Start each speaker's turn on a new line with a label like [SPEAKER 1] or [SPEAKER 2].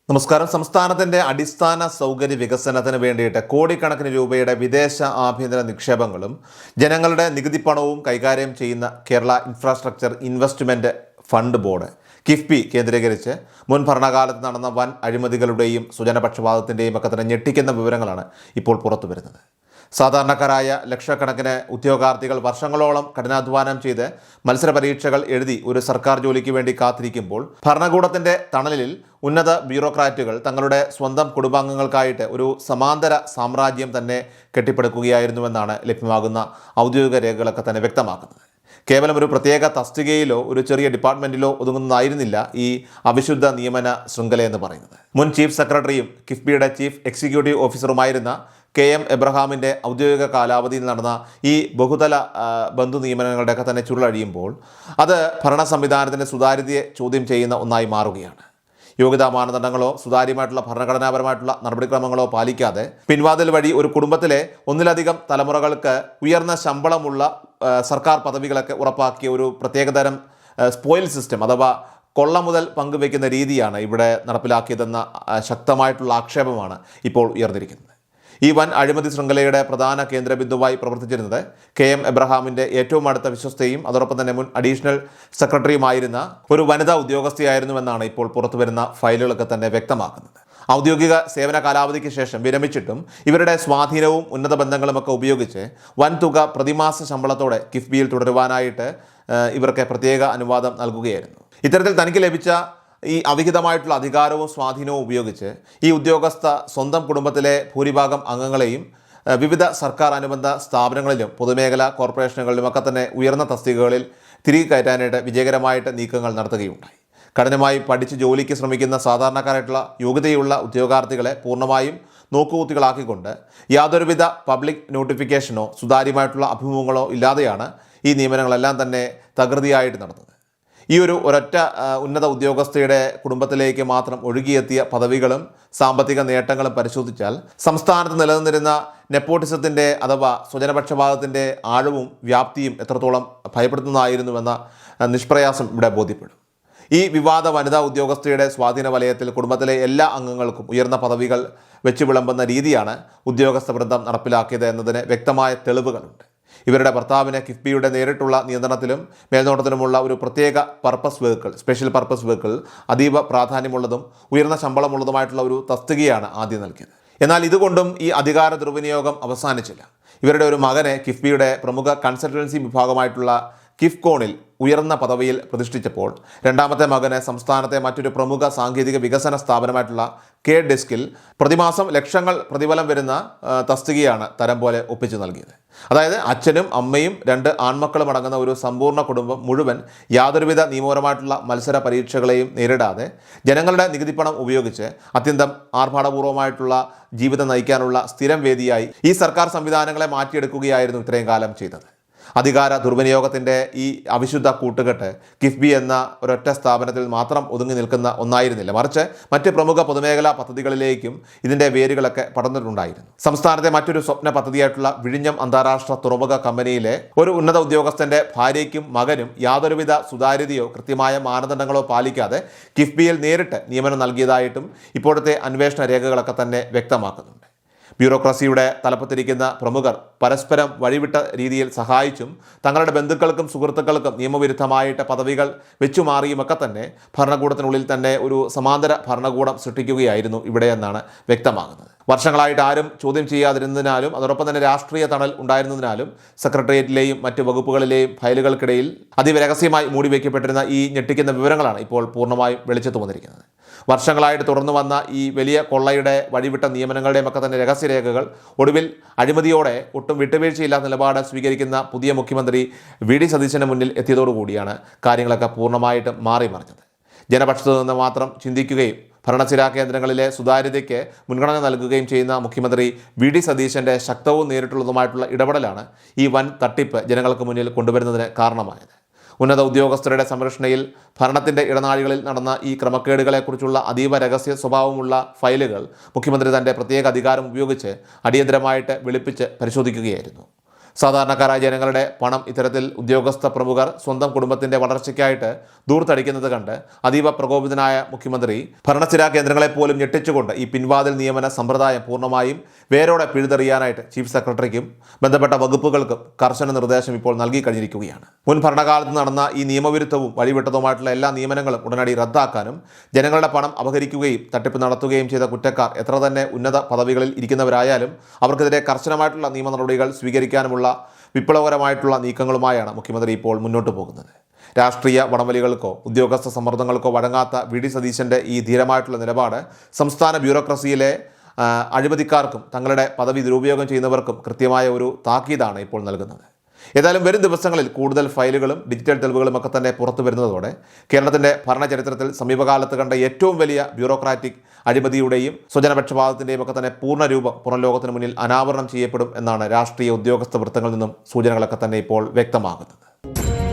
[SPEAKER 1] നമസ്കാരം. സംസ്ഥാനത്തിൻ്റെ അടിസ്ഥാന സൗകര്യ വികസനത്തിന് വേണ്ടിയിട്ട് കോടിക്കണക്കിന് രൂപയുടെ വിദേശ ആഭ്യന്തര നിക്ഷേപങ്ങളും ജനങ്ങളുടെ നികുതി പണവും കൈകാര്യം ചെയ്യുന്ന Kerala infrastructure investment fund board KIIFB കേന്ദ്രീകരിച്ച് മുൻ ഭരണകാലത്ത് നടന്ന വൻ അഴിമതികളുടെയും സുജനപക്ഷപാതത്തിൻ്റെയും ഒക്കെ തന്നെ ഞെട്ടിക്കുന്ന വിവരങ്ങളാണ് ഇപ്പോൾ പുറത്തു വരുന്നത്. സാധാരണക്കാരായ ലക്ഷക്കണക്കിന് ഉദ്യോഗാർത്ഥികൾ വർഷങ്ങളോളം കഠിനാധ്വാനം ചെയ്ത് മത്സര പരീക്ഷകൾ എഴുതി ഒരു സർക്കാർ ജോലിക്ക് വേണ്ടി കാത്തിരിക്കുമ്പോൾ ഭരണകൂടത്തിൻ്റെ തണലിൽ ഉന്നത ബ്യൂറോക്രാറ്റുകൾ തങ്ങളുടെ സ്വന്തം കുടുംബാംഗങ്ങൾക്കായിട്ട് ഒരു സമാന്തര സാമ്രാജ്യം തന്നെ കെട്ടിപ്പടുക്കുകയായിരുന്നുവെന്നാണ് ലഭ്യമാകുന്ന ഔദ്യോഗിക രേഖകളൊക്കെ തന്നെ വ്യക്തമാക്കുന്നത്. കേവലം ഒരു പ്രത്യേക തസ്തികയിലോ ഒരു ചെറിയ ഡിപ്പാർട്ട്മെൻറ്റിലോ ഒതുങ്ങുന്നതായിരുന്നില്ല ഈ അവിശുദ്ധ നിയമന ശൃംഖല എന്ന് പറയുന്നത്. മുൻ ചീഫ് സെക്രട്ടറിയും കിഫ്ബിയുടെ ചീഫ് എക്സിക്യൂട്ടീവ് ഓഫീസറുമായിരുന്ന KM എബ്രഹാമിൻ്റെ ഔദ്യോഗിക കാലാവധിയിൽ നടന്ന ഈ ബഹുതല ബന്ധു നിയമനങ്ങളുടെയൊക്കെ തന്നെ ചുരുളഴിയുമ്പോൾ അത് ഭരണ സംവിധാനത്തിൻ്റെ സുതാര്യതയെ ചോദ്യം ചെയ്യുന്ന ഒന്നായി മാറുകയാണ്. യോഗ്യതാ മാനദണ്ഡങ്ങളോ സുതാര്യമായിട്ടുള്ള ഭരണഘടനാപരമായിട്ടുള്ള നടപടിക്രമങ്ങളോ പാലിക്കാതെ പിൻവാതിൽ വഴി ഒരു കുടുംബത്തിലെ ഒന്നിലധികം തലമുറകൾക്ക് ഉയർന്ന ശമ്പളമുള്ള സർക്കാർ പദവികളൊക്കെ ഉറപ്പാക്കിയ ഒരു പ്രത്യേകതരം സ്പോയിൽ സിസ്റ്റം അഥവാ കൊള്ള മുതൽ പങ്കുവയ്ക്കുന്ന രീതിയാണ് ഇവിടെ നടപ്പിലാക്കിയതെന്ന ശക്തമായിട്ടുള്ള ആക്ഷേപമാണ് ഇപ്പോൾ ഉയർന്നിരിക്കുന്നത്. ഈ വൻ അഴിമതി ശൃംഖലയുടെ പ്രധാന കേന്ദ്രബിന്ദുവായി പ്രവർത്തിച്ചിരുന്നത് KM എബ്രഹാമിൻ്റെ ഏറ്റവും അടുത്ത വിശ്വസ്തയും അതോടൊപ്പം തന്നെ മുൻ അഡീഷണൽ സെക്രട്ടറിയുമായിരുന്ന ഒരു വനിതാ ഉദ്യോഗസ്ഥയായിരുന്നുവെന്നാണ് ഇപ്പോൾ പുറത്തുവരുന്ന ഫയലുകളൊക്കെ തന്നെ വ്യക്തമാക്കുന്നത്. ഔദ്യോഗിക സേവന കാലാവധിക്ക് ശേഷം വിരമിച്ചിട്ടും ഇവരുടെ സ്വാധീനവും ഉന്നത ബന്ധങ്ങളുമൊക്കെ ഉപയോഗിച്ച് വൻതുക പ്രതിമാസ ശമ്പളത്തോടെ കിഫ്ബിയിൽ തുടരുവാനായിട്ട് ഇവർക്ക് പ്രത്യേക അനുവാദം നൽകുകയായിരുന്നു. ഇത്തരത്തിൽ തനിക്ക് ലഭിച്ച ഈ അവിഹിതമായിട്ടുള്ള അധികാരവും സ്വാധീനവും ഉപയോഗിച്ച് ഈ ഉദ്യോഗസ്ഥ സ്വന്തം കുടുംബത്തിലെ ഭൂരിഭാഗം അംഗങ്ങളെയും വിവിധ സർക്കാർ അനുബന്ധ സ്ഥാപനങ്ങളിലും പൊതുമേഖലാ കോർപ്പറേഷനുകളിലുമൊക്കെ തന്നെ ഉയർന്ന തസ്തികകളിൽ തിരികെ കയറ്റാനായിട്ട് വിജയകരമായിട്ട് നീക്കങ്ങൾ നടത്തുകയുണ്ടായി. കഠിനമായി പഠിച്ച് ജോലിക്ക് ശ്രമിക്കുന്ന സാധാരണക്കാരായിട്ടുള്ള യോഗ്യതയുള്ള ഉദ്യോഗാർത്ഥികളെ പൂർണ്ണമായും നോക്കുകുത്തികളാക്കിക്കൊണ്ട് യാതൊരുവിധ പബ്ലിക് നോട്ടിഫിക്കേഷനോ സുതാര്യമായിട്ടുള്ള അഭിമുഖങ്ങളോ ഇല്ലാതെയാണ് ഈ നിയമനങ്ങളെല്ലാം തന്നെ തകൃതിയായിട്ട് നടന്നത്. ഈ ഒരൊറ്റ ഉന്നത ഉദ്യോഗസ്ഥയുടെ കുടുംബത്തിലേക്ക് മാത്രം ഒഴുകിയെത്തിയ പദവികളും സാമ്പത്തിക നേട്ടങ്ങളും പരിശോധിച്ചാൽ സംസ്ഥാനത്ത് നിലനിന്നിരുന്ന നെപ്പോട്ടിസത്തിൻ്റെ അഥവാ സ്വജനപക്ഷപാതത്തിൻ്റെ ആഴവും വ്യാപ്തിയും എത്രത്തോളം ഭയപ്പെടുത്തുന്നതായിരുന്നുവെന്ന നിഷ്പ്രയാസം ഇവിടെ ബോധ്യപ്പെടും. ഈ വിവാദ വനിതാ ഉദ്യോഗസ്ഥയുടെ സ്വാധീന വലയത്തിൽ കുടുംബത്തിലെ എല്ലാ അംഗങ്ങൾക്കും ഉയർന്ന പദവികൾ വെച്ച് വിളമ്പുന്ന രീതിയാണ് ഉദ്യോഗസ്ഥ വൃന്ദം നടപ്പിലാക്കിയത് എന്നതിന് വ്യക്തമായ തെളിവുകളുണ്ട്. ഇവരുടെ ഭർത്താവിന് കിഫ്ബിയുടെ നേരിട്ടുള്ള നിയന്ത്രണത്തിലും മേൽനോട്ടത്തിലുമുള്ള ഒരു പ്രത്യേക purpose vehicle special purpose vehicle അതീവ പ്രാധാന്യമുള്ളതും ഉയർന്ന ശമ്പളമുള്ളതുമായിട്ടുള്ള ഒരു തസ്തികയാണ് ആദ്യം നൽകിയത്. എന്നാൽ ഇതുകൊണ്ടും ഈ അധികാര ദുർവിനിയോഗം അവസാനിച്ചില്ല. ഇവരുടെ ഒരു മകനെ കിഫ്ബിയുടെ പ്രമുഖ കൺസൾട്ടൻസി വിഭാഗമായിട്ടുള്ള കിഫ്കോണിൽ ഉയർന്ന പദവിയിൽ പ്രതിഷ്ഠിച്ചപ്പോൾ രണ്ടാമത്തെ മകന് സംസ്ഥാനത്തെ മറ്റൊരു പ്രമുഖ സാങ്കേതിക വികസന സ്ഥാപനമായിട്ടുള്ള KDESKിൽ പ്രതിമാസം ലക്ഷങ്ങൾ പ്രതിഫലം വരുന്ന തസ്തികയാണ് തരം പോലെ ഒപ്പിച്ചു നൽകിയത്. അതായത് അച്ഛനും അമ്മയും 2 ആൺമക്കളും അടങ്ങുന്ന ഒരു സമ്പൂർണ്ണ കുടുംബം മുഴുവൻ യാതൊരുവിധ നിയമപരമായിട്ടുള്ള മത്സര പരീക്ഷകളെയും നേരിടാതെ ജനങ്ങളുടെ നികുതിപ്പണം ഉപയോഗിച്ച് അത്യന്തം ആർഭാടപൂർവ്വമായിട്ടുള്ള ജീവിതം നയിക്കാനുള്ള സ്ഥിരം വേദിയായി ഈ സർക്കാർ സംവിധാനങ്ങളെ മാറ്റിയെടുക്കുകയായിരുന്നു ഇത്രയും കാലം ചെയ്തത്. അധികാര ദുർവിനിയോഗത്തിൻ്റെ ഈ അവിശുദ്ധ കൂട്ടുകെട്ട് കിഫ്ബി എന്ന ഒരൊറ്റ സ്ഥാപനത്തിൽ മാത്രം ഒതുങ്ങി നിൽക്കുന്ന ഒന്നായിരുന്നില്ല, മറിച്ച് മറ്റ് പ്രമുഖ പൊതുമേഖലാ പദ്ധതികളിലേക്കും ഇതിൻ്റെ വേരുകളൊക്കെ പടർന്നിട്ടുണ്ടായിരുന്നു. സംസ്ഥാനത്തെ മറ്റൊരു സ്വപ്ന പദ്ധതിയായിട്ടുള്ള വിഴിഞ്ഞം അന്താരാഷ്ട്ര തുറമുഖ കമ്പനിയിലെ ഒരു ഉന്നത ഉദ്യോഗസ്ഥൻ്റെ ഭാര്യയ്ക്കും മകനും യാതൊരുവിധ സുതാര്യതയോ കൃത്യമായ മാനദണ്ഡങ്ങളോ പാലിക്കാതെ കിഫ്ബിയിൽ നേരിട്ട് നിയമനം നൽകിയതായിട്ടും ഇപ്പോഴത്തെ അന്വേഷണ രേഖകളൊക്കെ തന്നെ വ്യക്തമാക്കുന്നുണ്ട്. ബ്യൂറോക്രസിയുടെ തലപ്പത്തിരിക്കുന്ന പ്രമുഖർ പരസ്പരം വഴിവിട്ട രീതിയിൽ സഹായിച്ചും തങ്ങളുടെ ബന്ധുക്കൾക്കും സുഹൃത്തുക്കൾക്കും നിയമവിരുദ്ധമായിട്ട് പദവികൾ വെച്ചുമാറിയുമൊക്കെ തന്നെ ഭരണകൂടത്തിനുള്ളിൽ തന്നെ ഒരു സമാന്തര ഭരണകൂടം സൃഷ്ടിക്കുകയായിരുന്നു ഇവിടെയെന്നാണ് വ്യക്തമാകുന്നത്. വർഷങ്ങളായിട്ട് ആരും ചോദ്യം ചെയ്യാതിരുന്നതിനാലും അതോടൊപ്പം തന്നെ രാഷ്ട്രീയ തണൽ ഉണ്ടായിരുന്നതിനാലും സെക്രട്ടേറിയറ്റിലെയും മറ്റ് വകുപ്പുകളിലെയും ഫയലുകൾക്കിടയിൽ അതിരഹസ്യമായി മൂടിവെക്കപ്പെട്ടിരുന്ന ഈ ഞെട്ടിക്കുന്ന വിവരങ്ങളാണ് ഇപ്പോൾ പൂർണ്ണമായും വെളിച്ചത്ത് വന്നിരിക്കുന്നത്. വർഷങ്ങളായിട്ട് തുടർന്നു വന്ന ഈ വലിയ കൊള്ളയുടെ വഴിവിട്ട നിയമനങ്ങളുടെയും ഒക്കെ തന്നെ രഹസ്യരേഖകൾ ഒടുവിൽ അഴിമതിയോടെ ഒട്ടും വിട്ടുവീഴ്ചയില്ലാത്ത നിലപാട് സ്വീകരിക്കുന്ന പുതിയ മുഖ്യമന്ത്രി VD സതീശന് മുന്നിൽ എത്തിയതോടുകൂടിയാണ് കാര്യങ്ങളൊക്കെ പൂർണ്ണമായിട്ടും മാറി മറിഞ്ഞത്. ജനപക്ഷത്തു നിന്ന് മാത്രം ചിന്തിക്കുകയും ഭരണസിരാ കേന്ദ്രങ്ങളിലെ സുതാര്യതയ്ക്ക് മുൻഗണന നൽകുകയും ചെയ്യുന്ന മുഖ്യമന്ത്രി VD സതീശൻ്റെ ശക്തവും നേരിട്ടുള്ളതുമായിട്ടുള്ള ഇടപെടലാണ് ഈ വൻ തട്ടിപ്പ് ജനങ്ങൾക്ക് മുന്നിൽ കൊണ്ടുവരുന്നതിന് കാരണമായത്. ഉന്നത ഉദ്യോഗസ്ഥരുടെ സംരക്ഷണയിൽ ഭരണത്തിൻ്റെ ഇടനാഴികളിൽ നടന്ന ഈ ക്രമക്കേടുകളെക്കുറിച്ചുള്ള അതീവ രഹസ്യ സ്വഭാവമുള്ള ഫയലുകൾ മുഖ്യമന്ത്രി തൻ്റെ പ്രത്യേക അധികാരം ഉപയോഗിച്ച് അടിയന്തരമായിട്ട് വെളുപ്പിച്ച് പരിശോധിക്കുകയായിരുന്നു. സാധാരണക്കാരായ ജനങ്ങളുടെ പണം ഇത്തരത്തിൽ ഉദ്യോഗസ്ഥ പ്രമുഖർ സ്വന്തം കുടുംബത്തിന്റെ വളർച്ചയ്ക്കായിട്ട് ദൂർത്തടിക്കുന്നത് കണ്ട് അതീവ പ്രകോപിതനായ മുഖ്യമന്ത്രി ഭരണസ്ഥിരാ കേന്ദ്രങ്ങളെ പോലും ഞെട്ടിച്ചുകൊണ്ട് ഈ പിൻവാതിൽ നിയമന സമ്പ്രദായം പൂർണ്ണമായും വേരോടെ പിഴുതെറിയാനായിട്ട് ചീഫ് സെക്രട്ടറിക്കും ബന്ധപ്പെട്ട വകുപ്പുകൾക്കും കർശന നിർദ്ദേശം ഇപ്പോൾ നൽകി കഴിഞ്ഞിരിക്കുകയാണ്. മുൻ ഭരണകാലത്ത് നടന്ന ഈ നിയമവിരുദ്ധവും വഴിവിട്ടതുമായിട്ടുള്ള എല്ലാ നിയമനങ്ങളും ഉടനടി റദ്ദാക്കാനും ജനങ്ങളുടെ പണം അപഹരിക്കുകയും തട്ടിപ്പ് നടത്തുകയും ചെയ്ത കുറ്റക്കാർ എത്ര തന്നെ ഉന്നത പദവികളിൽ ഇരിക്കുന്നവരായാലും അവർക്കെതിരെ കർശനമായിട്ടുള്ള നിയമ നടപടികൾ സ്വീകരിക്കാനുമുള്ള വിപ്ലവകരമായിട്ടുള്ള നീക്കങ്ങളുമായാണ് മുഖ്യമന്ത്രി ഇപ്പോൾ മുന്നോട്ട് പോകുന്നത്. രാഷ്ട്രീയ വടംവലികൾക്കോ ഉദ്യോഗസ്ഥ സമ്മർദ്ദങ്ങൾക്കോ വഴങ്ങാത്ത വി.ഡി. സതീശൻ്റെ ഈ ധീരമായിട്ടുള്ള നിലപാട് സംസ്ഥാന ബ്യൂറോക്രസിയിലെ അഴിമതിക്കാർക്കും തങ്ങളുടെ പദവി ദുരുപയോഗം ചെയ്യുന്നവർക്കും കൃത്യമായ ഒരു താക്കീതാണ് ഇപ്പോൾ നൽകുന്നത്. ഏതായാലും വരും ദിവസങ്ങളിൽ കൂടുതൽ ഫയലുകളും ഡിജിറ്റൽ തെളിവുകളും ഒക്കെ തന്നെ പുറത്തു വരുന്നതോടെ കേരളത്തിൻ്റെ ഭരണചരിത്രത്തിൽ സമീപകാലത്ത് കണ്ട ഏറ്റവും വലിയ ബ്യൂറോക്രാറ്റിക് അഴിമതിയുടെയും സ്വജനപക്ഷപാതത്തിൻ്റെയും ഒക്കെ തന്നെ പൂർണ്ണരൂപം പുറം ലോകത്തിന് മുന്നിൽ അനാവരണം ചെയ്യപ്പെടും എന്നാണ് രാഷ്ട്രീയ ഉദ്യോഗസ്ഥ വൃത്തങ്ങളിൽ നിന്നും സൂചനകളൊക്കെ തന്നെ ഇപ്പോൾ വ്യക്തമാകുന്നത്.